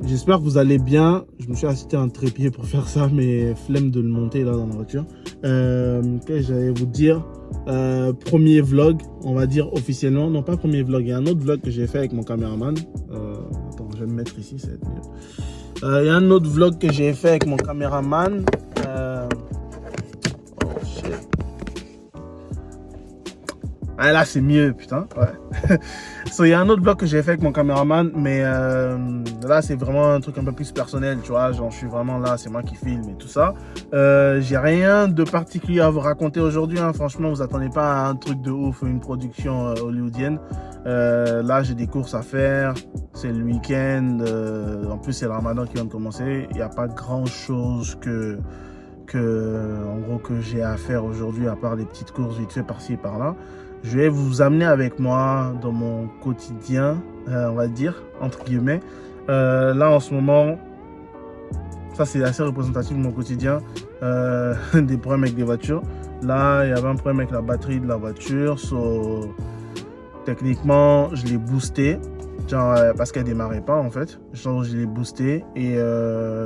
J'espère que vous allez bien. Je me suis acheté un trépied pour faire ça, mais flemme de le monter là dans la voiture. Qu'est-ce que j'allais vous dire? Premier vlog, on va dire officiellement. Non, pas premier vlog. Il y a un autre vlog que j'ai fait avec mon caméraman. Attends, je vais me mettre ici, ça va être mieux. Il y a un autre vlog que j'ai fait avec mon caméraman. Oh shit. Ah là c'est mieux putain, ouais. So, il y a un autre vlog que j'ai fait avec mon caméraman, mais là c'est vraiment un truc un peu plus personnel, tu vois, genre je suis vraiment là, c'est moi qui filme et tout ça. J'ai rien de particulier à vous raconter aujourd'hui, hein. Franchement vous attendez pas à un truc de ouf, une production hollywoodienne. Là j'ai des courses à faire, c'est le week-end, en plus c'est le ramadan qui vient de commencer, il n'y a pas grand chose en gros que j'ai à faire aujourd'hui à part des petites courses vite fait par-ci et par-là. Je vais vous amener avec moi dans mon quotidien, on va dire, entre guillemets. Là, en ce moment, ça c'est assez représentatif de mon quotidien, des problèmes avec des voitures. Là, il y avait un problème avec la batterie de la voiture. Techniquement, je l'ai boosté, genre, parce qu'elle démarrait pas en fait. Genre, je l'ai boosté et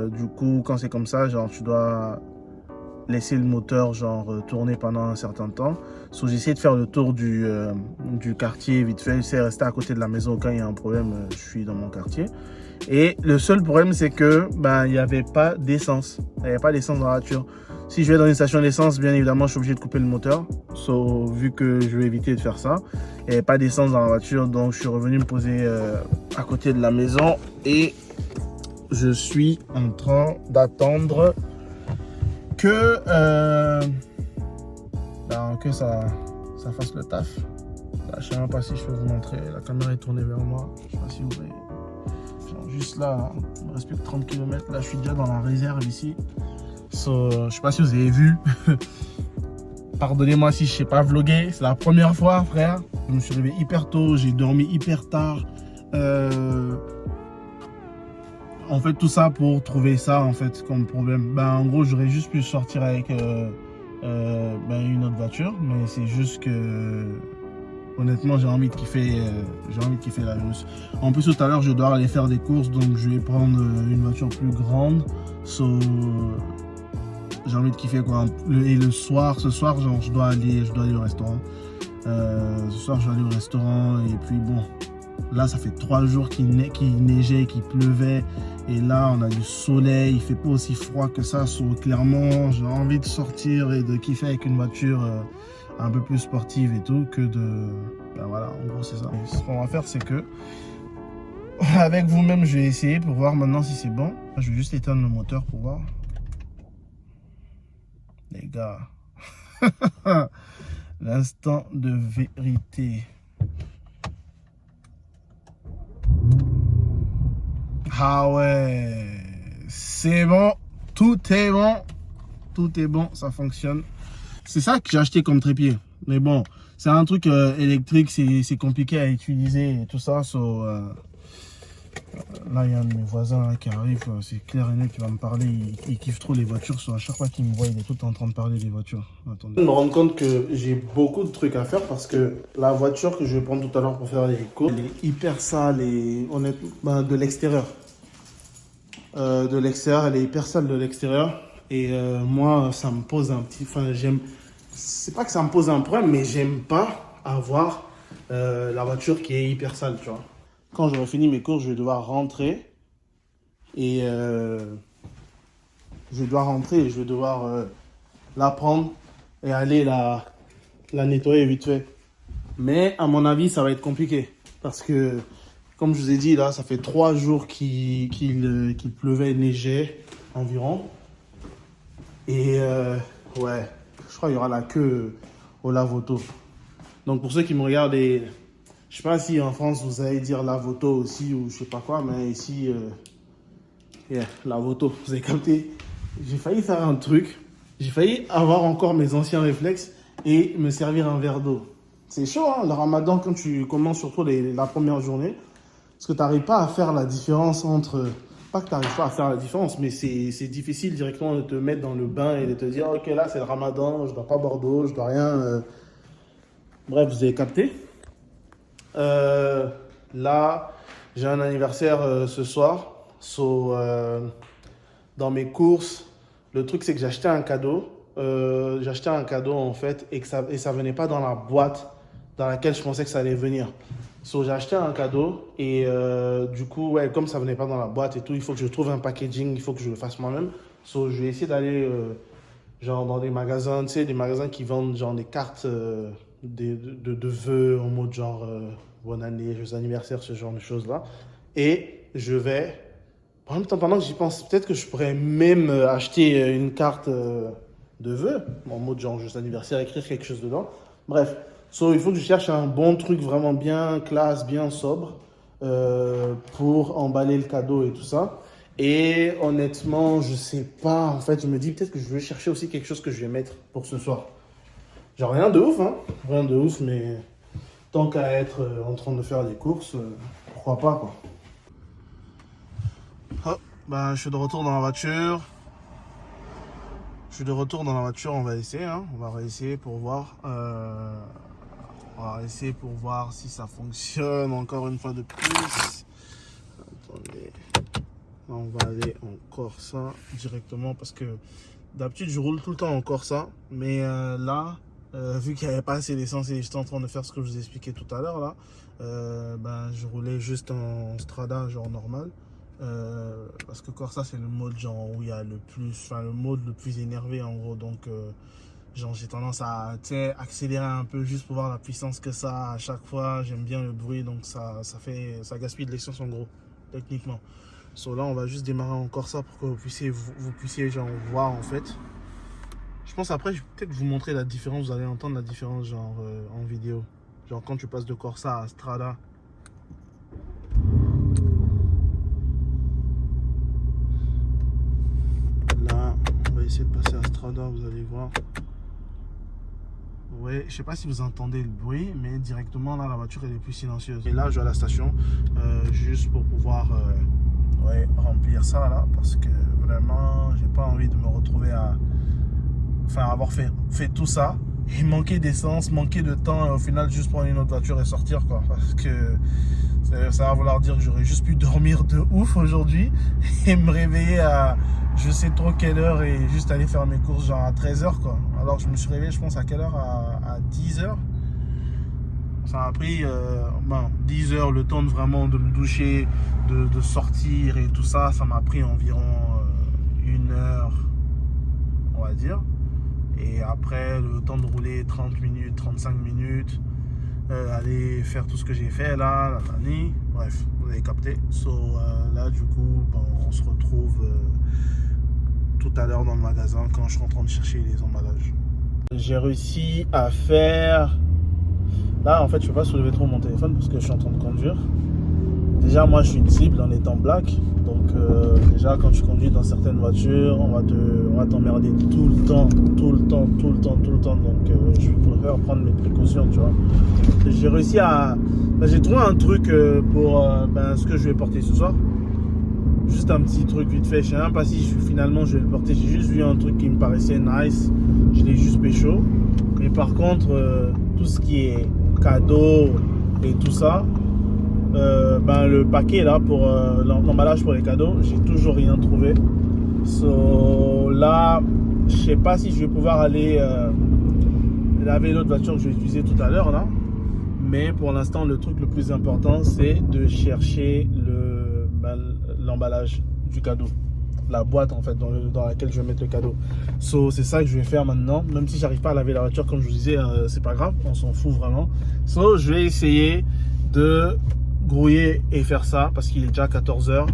du coup, quand c'est comme ça, genre, tu dois laisser le moteur genre tourner pendant un certain temps. J'ai essayé de faire le tour du quartier vite fait. J'essaie de rester à côté de la maison quand il y a un problème, je suis dans mon quartier. Et le seul problème c'est que il n'y avait pas d'essence. Il n'y avait pas d'essence dans la voiture. Si je vais dans une station d'essence, bien évidemment je suis obligé de couper le moteur. Vu que je vais éviter de faire ça. Il n'y avait pas d'essence dans la voiture, donc je suis revenu me poser à côté de la maison et je suis en train d'attendre que ça fasse le taf. Là, je ne sais même pas si je peux vous montrer. La caméra est tournée vers moi. Je ne sais pas si vous voyez. Genre juste là, il me reste plus que 30 km. Là, je suis déjà dans la réserve ici. Je ne sais pas si vous avez vu. Pardonnez-moi si je ne sais pas vlogger. C'est la première fois, frère. Je me suis réveillé hyper tôt. J'ai dormi hyper tard. En fait, tout ça pour trouver ça en fait comme problème. En gros, j'aurais juste pu sortir avec une autre voiture, mais c'est juste que honnêtement, j'ai envie de kiffer la Virus. En plus, tout à l'heure, je dois aller faire des courses, donc je vais prendre une voiture plus grande. J'ai envie de kiffer quoi. Et ce soir, genre, je dois aller au restaurant. Ce soir, je vais aller au restaurant et puis bon. Là, ça fait 3 jours qu'il neigeait, qu'il pleuvait. Et là, on a du soleil. Il fait pas aussi froid que ça. Clairement, j'ai envie de sortir et de kiffer avec une voiture un peu plus sportive et tout que de... voilà, en gros, c'est ça. Et ce qu'on va faire, c'est que... Avec vous-même, je vais essayer pour voir maintenant si c'est bon. Je vais juste éteindre le moteur pour voir. Les gars. L'instant de vérité. Ah ouais, c'est bon, tout est bon, ça fonctionne. C'est ça que j'ai acheté comme trépied. Mais bon, c'est un truc électrique, c'est compliqué à utiliser et tout ça. Là, il y a un de mes voisins qui arrive, c'est clair et net qui va me parler. Il kiffe trop les voitures. À chaque fois qu'il me voit, il est tout en train de parler des voitures. Attendez. Je me rends compte que j'ai beaucoup de trucs à faire parce que la voiture que je vais prendre tout à l'heure pour faire les courses, elle est hyper sale et honnêtement, de l'extérieur. Elle est hyper sale de l'extérieur. Et moi, ça me pose un petit... C'est pas que ça me pose un problème, mais j'aime pas avoir la voiture qui est hyper sale, tu vois. Quand j'aurai fini mes courses, je vais devoir rentrer. Et je vais devoir la prendre et aller la nettoyer vite fait. Mais à mon avis, ça va être compliqué. Parce que, comme je vous ai dit, là, ça fait 3 jours qu'il pleuvait, neigeait environ. Et ouais, je crois qu'il y aura la queue au lave-auto. Donc pour ceux qui me regardent, je sais pas si en France vous allez dire lave-auto aussi ou je sais pas quoi, mais ici, lave-auto, vous avez capté. J'ai failli faire un truc. J'ai failli avoir encore mes anciens réflexes et me servir un verre d'eau. C'est chaud, hein, le ramadan, quand tu commences surtout la première journée. Parce que tu n'arrives pas à faire la différence entre... Pas que tu n'arrives pas à faire la différence, mais c'est difficile directement de te mettre dans le bain et de te dire « Ok, là, c'est le ramadan, je ne dois pas boire d'eau, je ne dois rien... Bref, vous avez capté. Là, j'ai un anniversaire ce soir. Dans mes courses, le truc c'est que j'achetais un cadeau. J'achetais un cadeau en fait et ça venait pas dans la boîte dans laquelle je pensais que ça allait venir. J'ai acheté un cadeau et du coup, ouais, comme ça venait pas dans la boîte et tout, il faut que je trouve un packaging, il faut que je le fasse moi-même. Je vais essayer d'aller genre dans des magasins, tu sais, des magasins qui vendent genre des cartes de vœux en mode genre bonne année, joyeux anniversaire, ce genre de choses-là. Et je vais, en même temps, pendant que j'y pense, peut-être que je pourrais même acheter une carte de vœux en mode genre joyeux anniversaire, écrire quelque chose dedans. Bref, il faut que je cherche un bon truc vraiment bien classe, bien sobre pour emballer le cadeau et tout ça. Et honnêtement, je sais pas. En fait, je me dis peut-être que je vais chercher aussi quelque chose que je vais mettre pour ce soir. Genre rien de ouf, hein. Rien de ouf, mais tant qu'à être en train de faire des courses, pourquoi pas, quoi. Oh, bah, je suis de retour dans la voiture. On va essayer, hein. On va réessayer pour voir. On va essayer pour voir si ça fonctionne encore une fois de plus. Attendez. On va aller en Corsa directement parce que d'habitude je roule tout le temps en Corsa, mais là vu qu'il n'y avait pas assez d'essence et j'étais en train de faire ce que je vous expliquais tout à l'heure là, je roulais juste en Strada genre normal parce que Corsa c'est le mode genre où il y a le mode le plus énervé en gros, donc genre j'ai tendance à accélérer un peu juste pour voir la puissance que ça a à chaque fois. J'aime bien le bruit, donc ça gaspille de l'essence en gros techniquement. Là, on va juste démarrer encore ça pour que vous puissiez genre voir en fait. Je pense après, je vais peut-être vous montrer la différence. Vous allez entendre la différence genre en vidéo. Genre quand tu passes de Corsa à Strada. Là, on va essayer de passer à Strada, vous allez voir. Ouais, je sais pas si vous entendez le bruit, mais directement là, la voiture elle est plus silencieuse. Et là, je vais à la station juste pour pouvoir remplir ça là, parce que vraiment j'ai pas envie de me retrouver à avoir fait tout ça et manquer d'essence, manquer de temps et au final juste prendre une autre voiture et sortir quoi, parce que ça va vouloir dire que j'aurais juste pu dormir de ouf aujourd'hui et me réveiller à je sais trop quelle heure et juste aller faire mes courses genre à 13h quoi. Alors je me suis réveillé je pense à quelle heure, à 10h. Ça m'a pris 10 heures, le temps de vraiment de me doucher, de sortir et tout ça. Ça m'a pris environ 1 heure, on va dire. Et après, le temps de rouler 30 minutes, 35 minutes, aller faire tout ce que j'ai fait là, la nuit. Bref, vous avez capté. Là, du coup, on se retrouve tout à l'heure dans le magasin quand je suis en train de chercher les emballages. J'ai réussi à faire... Là, en fait, je ne peux pas soulever trop mon téléphone parce que je suis en train de conduire. Déjà, moi, je suis une cible en étant black. Donc, déjà, quand tu conduis dans certaines voitures, on va t'emmerder tout le temps. Donc, je préfère prendre mes précautions, tu vois. J'ai réussi à... j'ai trouvé un truc pour ce que je vais porter ce soir. Juste un petit truc vite fait. Je ne sais même pas si finalement je vais le porter. J'ai juste vu un truc qui me paraissait nice. Je l'ai juste pécho. Mais par contre, tout ce qui est cadeau et tout ça, le paquet là pour l'emballage pour les cadeaux, j'ai toujours rien trouvé. Là, je sais pas si je vais pouvoir aller laver l'autre voiture que je vais utiliser tout à l'heure là. Mais pour l'instant, le truc le plus important, c'est de chercher l'emballage du cadeau. La boîte en fait dans laquelle je vais mettre le cadeau. C'est ça que je vais faire maintenant. Même si j'arrive pas à laver la voiture comme je vous disais, c'est pas grave, on s'en fout vraiment. Je vais essayer de grouiller et faire ça parce qu'il est déjà 14h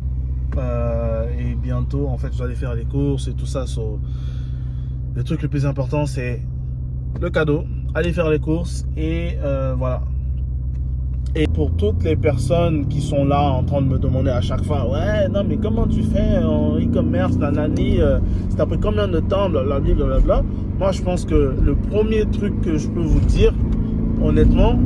et bientôt en fait je dois aller faire les courses et tout ça. Le truc le plus important c'est le cadeau, aller faire les courses et voilà. Et pour toutes les personnes qui sont là en train de me demander à chaque fois, ouais, non, mais comment tu fais en e-commerce, nanani, c'est après combien de temps, blablabla. Moi, je pense que le premier truc que je peux vous dire, honnêtement,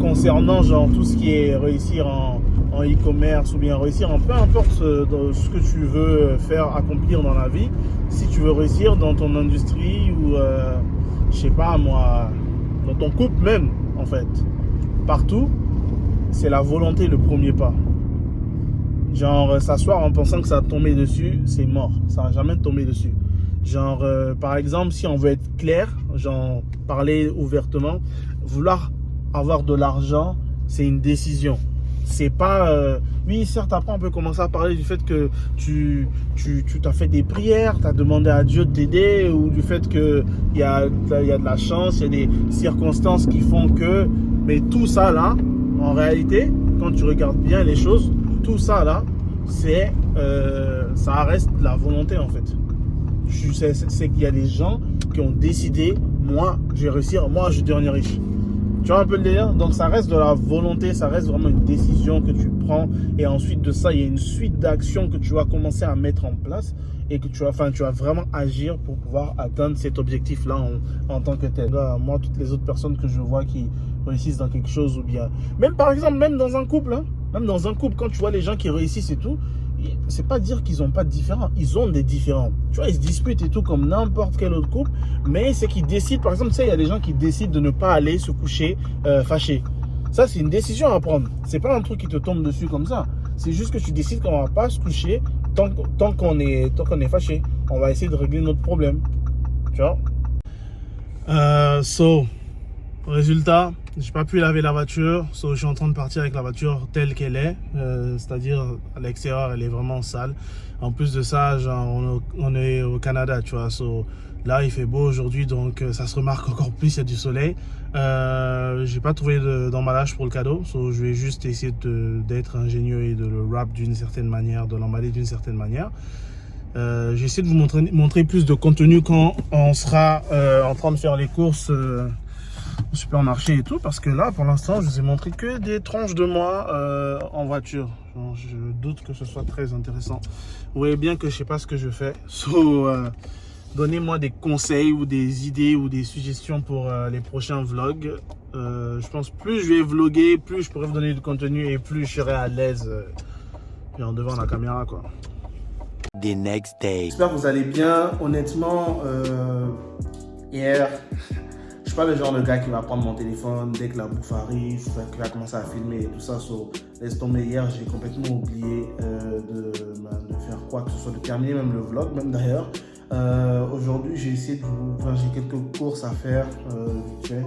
concernant genre tout ce qui est réussir en e-commerce ou bien réussir en peu importe ce que tu veux faire, accomplir dans la vie, si tu veux réussir dans ton industrie ou, je sais pas moi, dans ton couple même, en fait, partout, c'est la volonté le premier pas. Genre, s'asseoir en pensant que ça va tomber dessus, c'est mort. Ça va jamais tomber dessus. Genre, par exemple, si on veut être clair, genre, parler ouvertement, vouloir avoir de l'argent, c'est une décision. C'est pas... oui, certes, après, on peut commencer à parler du fait que tu t'as fait des prières, tu as demandé à Dieu de t'aider, ou du fait qu'il y a de la chance, il y a des circonstances qui font que... Mais tout ça, là, en réalité, quand tu regardes bien les choses, tout ça, là, c'est... ça reste de la volonté, en fait. C'est qu'il y a des gens qui ont décidé, moi, je vais réussir, moi, je vais devenir riche. Tu vois un peu le délire? Donc ça reste de la volonté, ça reste vraiment une décision que tu prends. Et ensuite de ça, il y a une suite d'actions que tu vas commencer à mettre en place et que tu vas vraiment agir pour pouvoir atteindre cet objectif-là en tant que tel. Moi, toutes les autres personnes que je vois qui réussissent dans quelque chose ou bien... Même par exemple, même dans un couple, hein, même dans un couple, quand tu vois les gens qui réussissent et tout, c'est pas dire qu'ils n'ont pas de différents, ils ont des différents. Tu vois, ils se disputent et tout comme n'importe quel autre couple, mais c'est qu'ils décident, par exemple, tu sais, il y a des gens qui décident de ne pas aller se coucher fâchés. Ça, c'est une décision à prendre. C'est pas un truc qui te tombe dessus comme ça. C'est juste que tu décides qu'on va pas se coucher tant qu'on est fâché. On va essayer de régler notre problème. Tu vois? Résultat, j'ai pas pu laver la voiture, je suis en train de partir avec la voiture telle qu'elle est, c'est-à-dire à l'extérieur elle est vraiment sale. En plus de ça, genre, on est au Canada, tu vois, là il fait beau aujourd'hui, donc ça se remarque encore plus, il y a du soleil. J'ai pas trouvé d'emballage pour le cadeau, je vais juste essayer d'être ingénieux et de le wrap d'une certaine manière, de l'emballer d'une certaine manière. J'essaie de vous montrer plus de contenu quand on sera en train de faire les courses au supermarché et tout, parce que là pour l'instant je vous ai montré que des tranches de moi en voiture. Donc, je doute que ce soit très intéressant. Vous voyez bien que je sais pas ce que je fais. Donnez-moi des conseils ou des idées ou des suggestions pour les prochains vlogs. Je pense plus je vais vlogger, plus je pourrai vous donner du contenu et plus je serai à l'aise devant la caméra, quoi. The next day. J'espère que vous allez bien. Honnêtement, hier, je suis pas le genre de gars qui va prendre mon téléphone dès que la bouffe arrive, qui va commencer à filmer et tout ça. Laisse tomber. Hier, j'ai complètement oublié de faire quoi que ce soit, de terminer même le vlog, même d'ailleurs. Aujourd'hui, j'ai essayé j'ai quelques courses à faire vite fait.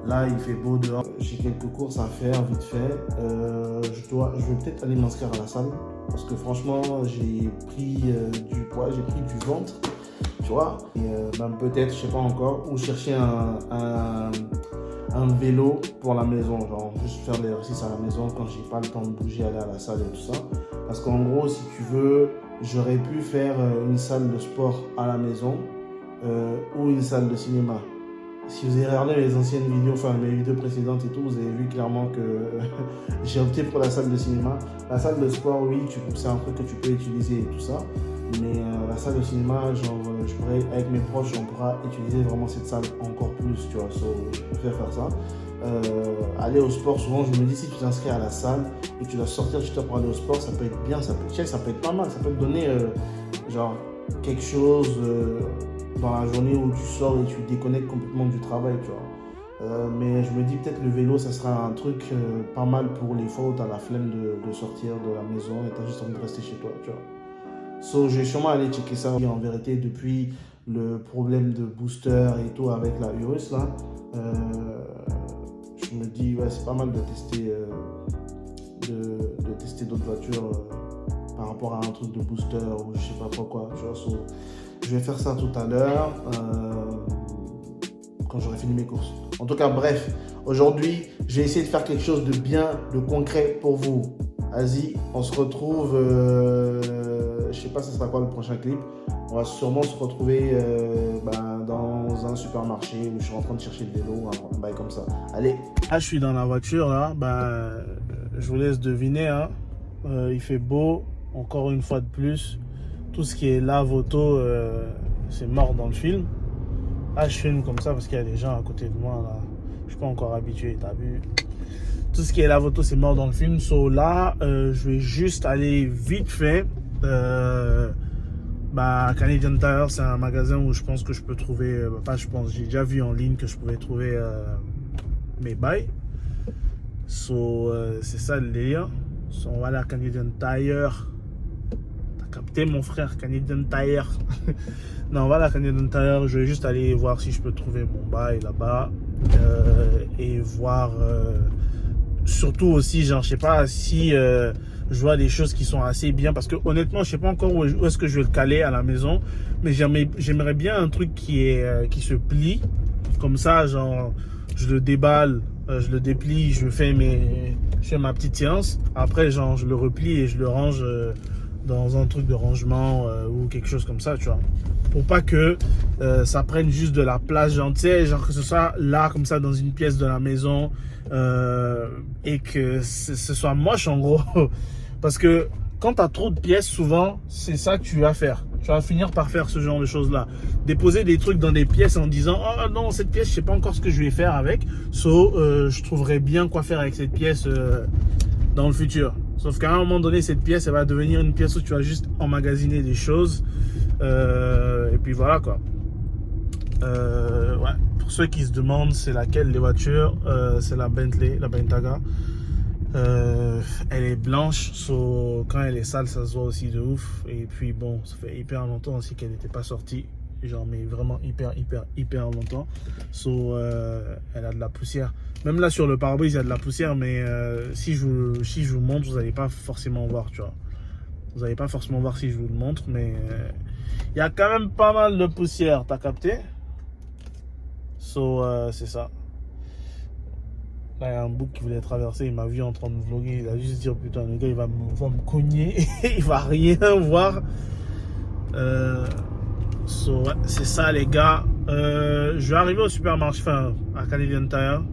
Là, il fait beau dehors. J'ai quelques courses à faire vite fait. Je vais peut-être aller m'inscrire à la salle parce que franchement, j'ai pris du poids, j'ai pris du ventre. Tu vois, et même peut-être, je sais pas encore, ou chercher un vélo pour la maison, genre juste faire l'exercice à la maison quand j'ai pas le temps de bouger, aller à la salle et tout ça. Parce qu'en gros, si tu veux, j'aurais pu faire une salle de sport à la maison ou une salle de cinéma. Si vous avez regardé mes anciennes vidéos, enfin mes vidéos précédentes et tout, vous avez vu clairement que j'ai opté pour la salle de cinéma. La salle de sport, oui, c'est un truc que tu peux utiliser et tout ça. Mais la salle de cinéma, genre, je pourrais, avec mes proches, on pourra utiliser vraiment cette salle encore plus, tu vois. Je préfère faire ça. Aller au sport, souvent, je me dis, si tu t'inscris à la salle et tu dois sortir de chez toi pour aller au sport, ça peut être bien, ça peut être pas mal, ça peut te donner, genre, quelque chose dans la journée où tu sors et tu déconnectes complètement du travail, tu vois. Mais je me dis peut-être le vélo, ça sera un truc pas mal pour les fois où tu as la flemme de sortir de la maison et tu as juste envie de rester chez toi, tu vois. Je vais sûrement aller checker ça. En vérité, depuis le problème de booster et tout avec la Urus, là, je me dis, ouais, c'est pas mal de tester d'autres voitures par rapport à un truc de booster ou je sais pas pourquoi. Tu vois, je vais faire ça tout à l'heure quand j'aurai fini mes courses. En tout cas, bref, aujourd'hui, je vais essayer de faire quelque chose de bien, de concret pour vous. Vas-y, on se retrouve. Je sais pas ce sera quoi le prochain clip. On va sûrement se retrouver dans un supermarché où je suis en train de chercher le vélo, un bail comme ça. Allez. Là, je suis dans la voiture, là. Je vous laisse deviner. Hein. Il fait beau, encore une fois de plus. Tout ce qui est lave-auto, c'est mort dans le film. Là, je filme comme ça parce qu'il y a des gens à côté de moi, là. Je suis pas encore habitué, t'as vu. Tout ce qui est lave-auto, c'est mort dans le film. Là, je vais juste aller vite fait. Canadian Tire, c'est un magasin où je pense que je peux trouver, j'ai déjà vu en ligne que je pouvais trouver mes bails. C'est ça le délire. Voilà, Canadian Tire. T'as capté mon frère, Canadian Tire. Non, voilà, Canadian Tire. Je vais juste aller voir si je peux trouver mon bail là-bas. Et voir... surtout aussi, genre, je sais pas si je vois des choses qui sont assez bien. Parce que honnêtement, je sais pas encore où est-ce que je vais le caler à la maison. Mais j'aimerais bien un truc qui se plie. Comme ça, genre, je le déballe, je le déplie, je fais ma petite séance. Après, genre, je le replie et je le range dans un truc de rangement ou quelque chose comme ça, tu vois. Pour pas que ça prenne juste de la place, genre, tu sais, genre que ce soit là, comme ça, dans une pièce de la maison et que ce soit moche, en gros. Parce que quand tu as trop de pièces, souvent, c'est ça que tu vas faire. Tu vas finir par faire ce genre de choses-là. Déposer des trucs dans des pièces en disant « Oh non, cette pièce, je sais pas encore ce que je vais faire avec. Je trouverais bien quoi faire avec cette pièce dans le futur. » Sauf qu'à un moment donné, cette pièce, elle va devenir une pièce où tu vas juste emmagasiner des choses. Et puis voilà, quoi. Ouais. Pour ceux qui se demandent c'est laquelle les voitures, c'est la Bentley, la Bentayga. Elle est blanche, quand elle est sale, ça se voit aussi de ouf. Et puis bon, ça fait hyper longtemps aussi qu'elle n'était pas sortie. Genre, mais vraiment hyper longtemps. Elle a de la poussière. Même là sur le pare-brise, il y a de la poussière, mais si je vous montre, vous n'allez pas forcément voir, tu vois. Vous n'allez pas forcément voir si je vous le montre, mais il y a quand même pas mal de poussière, t'as capté? C'est ça. Là, il y a un bouc qui voulait traverser, il m'a vu en train de vlogger, il a juste dit, putain, le gars, il va me cogner, il va rien voir. Ouais, c'est ça, les gars. Je vais arriver au supermarché, enfin, à Canadian Tire.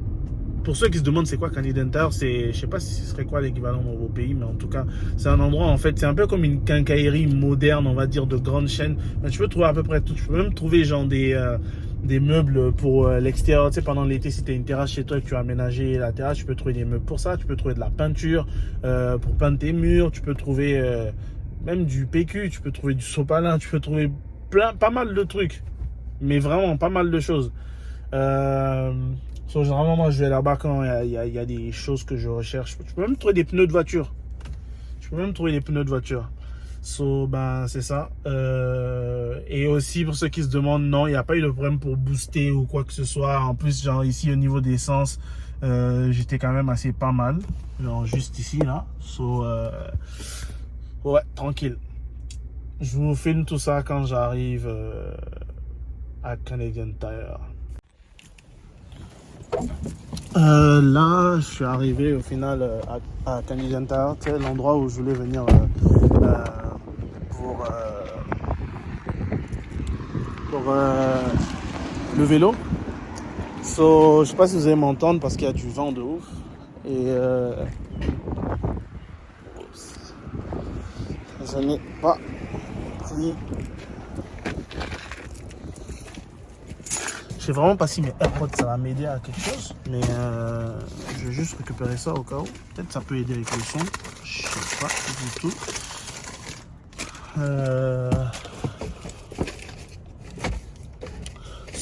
Pour ceux qui se demandent c'est quoi Canadian Tire, je sais pas si ce serait quoi l'équivalent dans vos pays, mais en tout cas, c'est un endroit, en fait, c'est un peu comme une quincaillerie moderne, on va dire, de grande chaîne. Mais tu peux trouver à peu près tout. Tu peux même trouver, genre, des meubles pour l'extérieur. Tu sais, pendant l'été, si tu as une terrasse chez toi et que tu as aménagé la terrasse, tu peux trouver des meubles pour ça. Tu peux trouver de la peinture pour peindre tes murs. Tu peux trouver même du PQ. Tu peux trouver du sopalin. Tu peux trouver pas mal de trucs. Mais vraiment, pas mal de choses. Généralement, moi, je vais là-bas quand il y a des choses que je recherche. Tu peux même trouver des pneus de voiture. Ben, c'est ça. Et aussi, pour ceux qui se demandent, non, il n'y a pas eu de problème pour booster ou quoi que ce soit. En plus, genre ici, au niveau d'essence, j'étais quand même assez pas mal. Genre juste ici, là. Ouais, tranquille. Je vous filme tout ça quand j'arrive à Canadian Tire. Là, je suis arrivé au final à Canadian Tire, c'est l'endroit où je voulais venir pour le vélo. Je sais pas si vous allez m'entendre parce qu'il y a du vent de ouf. Et je n'ai pas pris. Je sais vraiment pas si mes AirPods ça va m'aider à quelque chose, mais je vais juste récupérer ça au cas où. Peut-être ça peut aider avec le son, je sais pas du tout.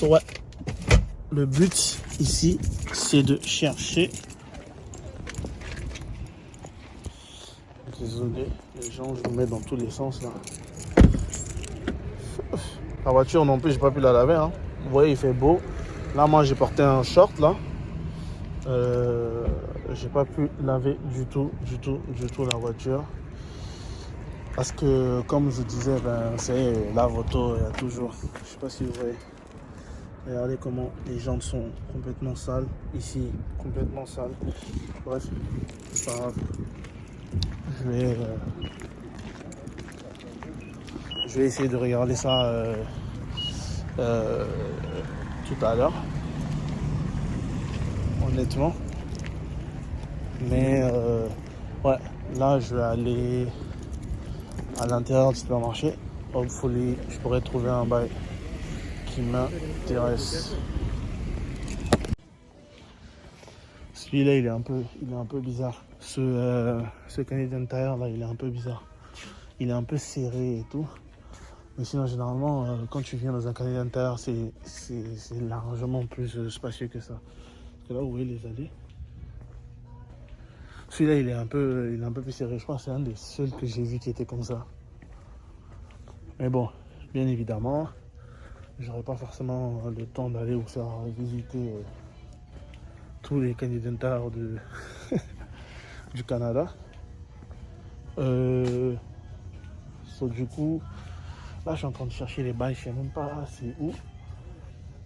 Ouais, le but ici c'est de chercher. Désolé, les gens, je vous mets dans tous les sens là. La voiture non plus, j'ai pas pu la laver. Hein. Vous voyez, il fait beau. Là, moi, j'ai porté un short là. J'ai pas pu laver du tout la voiture. Parce que, comme je disais, ben, c'est lave auto, il y a toujours. Je sais pas si vous voyez. Regardez comment les jantes sont complètement sales. Ici, complètement sales. Bref, c'est pas grave. Je vais essayer de regarder ça tout à l'heure, honnêtement. Mais ouais, là je vais aller à l'intérieur du supermarché. Hopefully, je pourrais trouver un bail qui m'intéresse. Celui-là, il est un peu bizarre. Ce Canadian Tire là, il est un peu bizarre. Il est un peu serré et tout. Mais sinon, généralement, quand tu viens dans un Canadian Tire, c'est largement plus spacieux que ça. Parce que là, vous voyez les allées. Celui-là, il est un peu plus serré. Je crois que c'est un des seuls que j'ai vu qui était comme ça. Mais bon, bien évidemment, j'aurais pas forcément le temps d'aller vous faire visiter tous les Canadian Tire du Canada. Du coup, là, je suis en train de chercher les bails. Je sais même pas c'est où.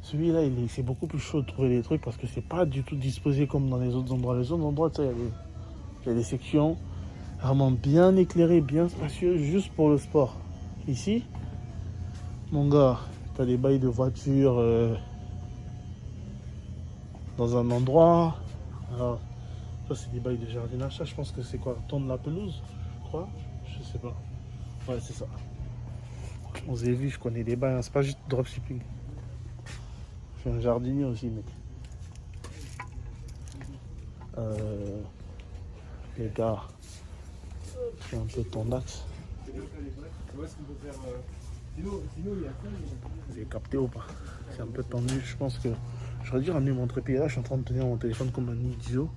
Celui-là, c'est beaucoup plus chaud de trouver les trucs parce que c'est pas du tout disposé comme dans les autres endroits. Les autres endroits, tu sais, il y a des sections vraiment bien éclairées, bien spacieuses, juste pour le sport. Ici, mon gars, t'as des bails de voiture dans un endroit. Alors, ça, c'est des bails de jardinage. Ça, je pense que c'est quoi? Tondre la pelouse, je crois. Je sais pas. Ouais, c'est ça. On s'est vu, je connais des bails. Hein. C'est pas juste dropshipping. Je suis un jardinier aussi, mec. Les gars, c'est un peu ton axe. Vous avez capté ou pas? C'est un peu tendu. Je pense que j'aurais dû ramener mon trépied. Là, je suis en train de tenir mon téléphone comme un idiot.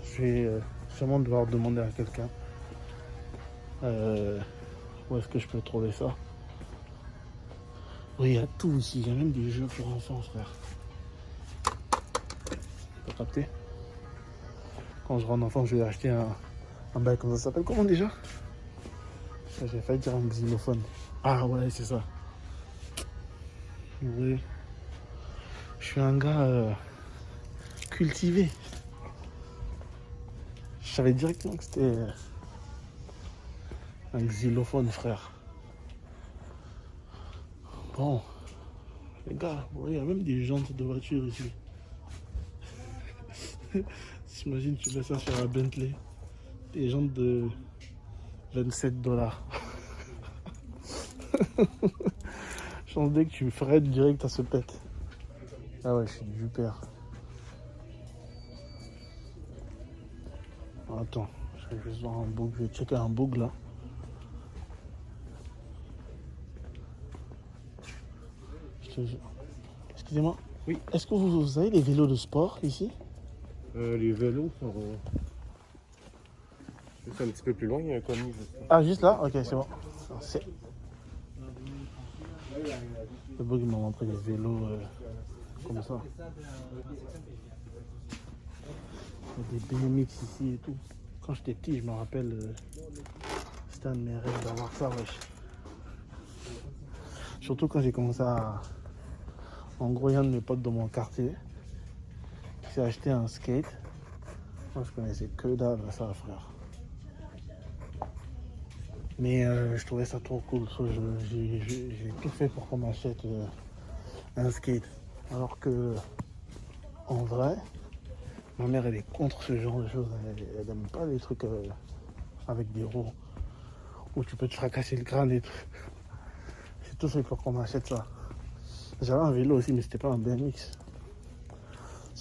Je vais sûrement devoir demander à quelqu'un où est-ce que je peux trouver ça. Oui, il y a tout ici. Il y a même des jeux pour enfants, frère. T'as capté? Quand je rentre enfant, je vais acheter un bail comme ça. Ça s'appelle comment déjà? J'ai failli dire un xylophone. Ah ouais, c'est ça. Oui. Je suis un gars cultivé. Je savais directement que c'était un xylophone, frère. Bon, les gars, il y a même des jantes de voiture ici. T'imagines, tu mets ça sur la Bentley. Des jantes de $27. Chance dès que tu freines direct, ça se pète. Ah ouais, je suis du père. Attends, je vais juste voir un bug. Je vais checker un bug là. Excusez-moi. Oui. Est-ce que vous avez des vélos de sport ici? Les vélos sont juste un petit peu plus loin, il y a un commis. Ah, juste là? Ok, c'est bon. Le bug m'a montré des vélos comme ça. Il y a des BMX ici et tout. Quand j'étais petit, je me rappelle, c'était un de mes rêves d'avoir ça, wesh. Surtout quand j'ai commencé à... En gros, il y a un de mes potes de mon quartier qui s'est acheté un skate. Moi, je connaissais que dalle à ça, frère. Mais je trouvais ça trop cool. J'ai tout fait pour qu'on m'achète un skate. Alors que, en vrai, ma mère, elle est contre ce genre de choses. Elle n'aime pas les trucs avec des roues où tu peux te fracasser le crâne et tout. J'ai tout fait pour qu'on m'achète ça. J'avais un vélo aussi, mais c'était pas un BMX.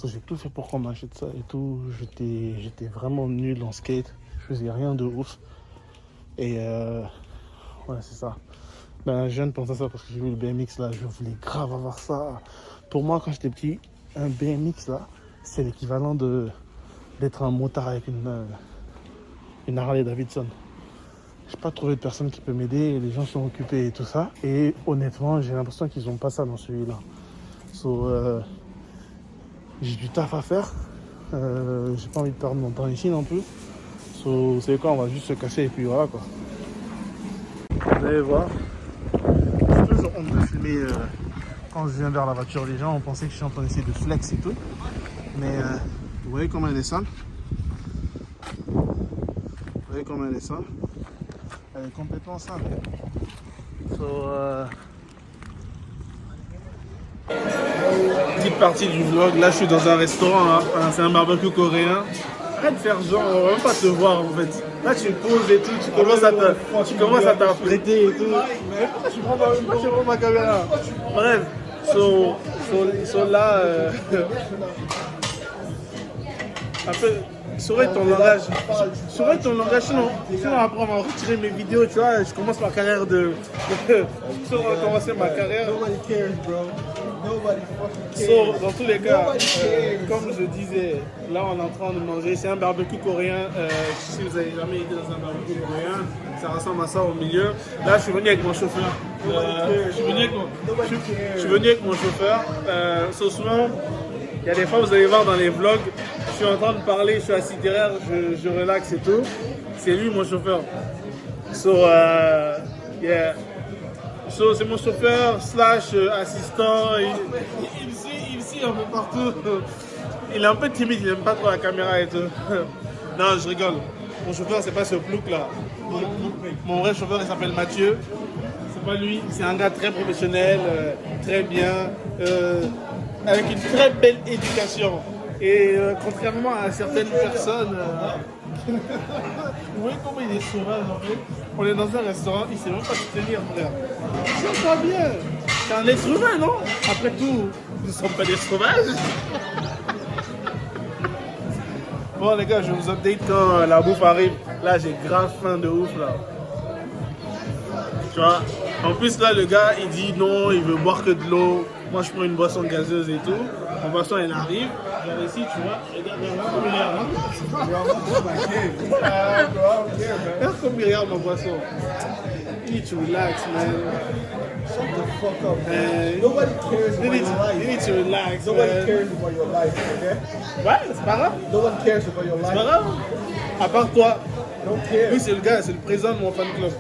J'ai tout fait pour qu'on m'achète ça et tout. J'étais vraiment nul en skate. Je faisais rien de ouf. Et ouais, c'est ça. Ben, je viens de penser à ça parce que j'ai vu le BMX là. Je voulais grave avoir ça. Pour moi, quand j'étais petit, un BMX là, c'est l'équivalent d'être un motard avec une Harley Davidson. J'ai pas trouvé de personne qui peut m'aider, les gens sont occupés et tout ça. Et honnêtement, j'ai l'impression qu'ils ont pas ça dans celui-là. J'ai du taf à faire. J'ai pas envie de perdre mon temps ici non plus. Vous savez quoi, on va juste se casser et puis voilà quoi. Vous allez voir. C'est toujours honte de filmer quand je viens vers la voiture. Les gens ont pensé que je suis en train d'essayer de flex et tout. Mais vous voyez comment elle est sale. Vous voyez comment elle est sale. Elle est complètement sale. Petite partie du vlog. Là, je suis dans un restaurant. Là. C'est un barbecue coréen. Arrête de faire genre, on va même pas te voir en fait. Là, tu poses et tout. Tu commences à t'apprêter et tout. Mais pourquoi tu prends ma caméra? Bref, ils sont là. Un peu. Surveille ton langage. Surveille ton langage, sinon après on va retirer mes vidéos, tu vois. Je commence ma carrière de. On va commencer ma carrière. Nobody cares, bro. Dans tous les cas, comme je disais, là on est en train de manger, c'est un barbecue coréen. Si vous avez jamais été dans un barbecue coréen, ça ressemble à ça au milieu. Là je suis venu avec mon chauffeur. Je suis venu avec mon chauffeur. Souvent, il y a des fois vous allez voir dans les vlogs, je suis en train de parler, je suis assis derrière, je relaxe et tout. C'est lui mon chauffeur. C'est mon chauffeur slash assistant. Il me suit un peu partout. Il est un peu timide, il n'aime pas trop la caméra et tout. Non, je rigole. Mon chauffeur, c'est pas ce plouc là. Mon vrai chauffeur, il s'appelle Mathieu. C'est pas lui. C'est un gars très professionnel, très bien, avec une très belle éducation. Et contrairement à certaines personnes, vous voyez comment il est sauvage en fait. On est dans un restaurant, il sait même pas se tenir, frère. C'est pas bien. C'est un être humain, non? Après tout, nous ne sommes pas des sauvages. Bon les gars, je vous update quand la bouffe arrive. Là, j'ai grave faim de ouf là. Tu vois? En plus là, le gars, il dit non, il veut boire que de l'eau. Moi, je prends une boisson gazeuse et tout. Ma boisson, elle arrive. Genre ici, tu vois, regarde comme il est, hein? Regarde comme il regarde ma boisson. You need to relax, man. Shut the fuck up, man. Nobody cares about your life. You need to relax, Nobody man. cares about your life, okay? Ouais, c'est pas grave. No one cares about your C'est life. pas grave. À part toi. Don't care. Lui, c'est le gars, c'est le président de mon fan club.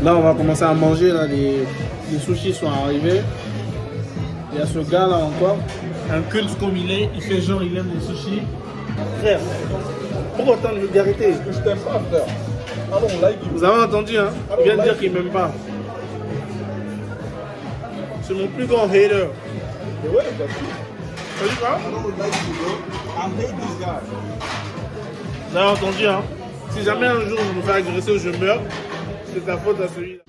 Là, on va commencer à manger. Là, les sushis sont arrivés. Il y a ce gars là encore, un culte comme il est. Il fait genre, il aime les sushis. Frère, pourquoi autant de vulgarité? Parce que je t'aime pas, frère. I don't like you. Vous avez entendu, hein? Il vient de dire qu'il m'aime pas. C'est mon plus grand hater. Mais ouais, that's it. T'as vu quoi? I don't like you, bro. I hate this guy. Vous avez entendu, hein? Si jamais un jour je me fais agresser ou je meurs, c'est ta faute à celui-là.